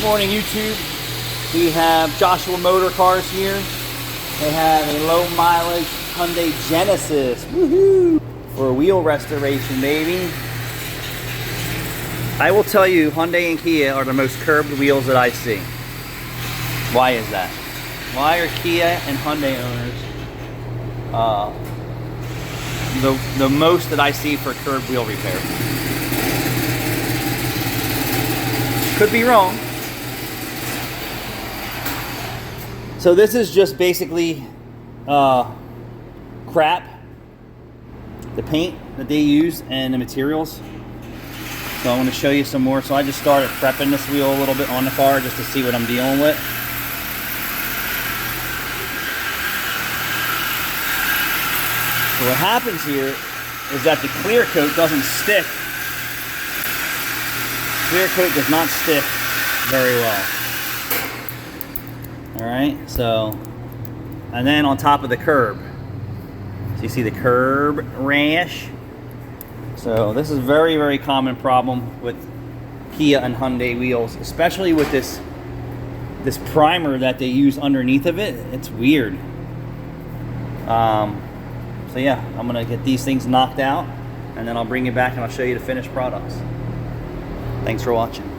morning, YouTube. We have Joshua Motor Cars here. They have a low mileage Hyundai Genesis. Woohoo! For wheel restoration, baby. I will tell you, Hyundai and Kia are the most curbed wheels that I see. Why is that? Why are Kia and Hyundai owners the most that I see for curbed wheel repair? Could be wrong. So this is just basically crap. The paint that they use and the materials. So I want to show you some more. So I just started prepping this wheel a little bit on the car just to see what I'm dealing with. So what happens here is that the clear coat doesn't stick. Clear coat does not stick very well. Alright, so, and then on top of the curb. So you see the curb rash. So this is a very, very common problem with Kia and Hyundai wheels, especially with this primer that they use underneath of it. It's weird. So yeah, I'm gonna get these things knocked out and then I'll bring you back and I'll show you the finished products. Thanks for watching.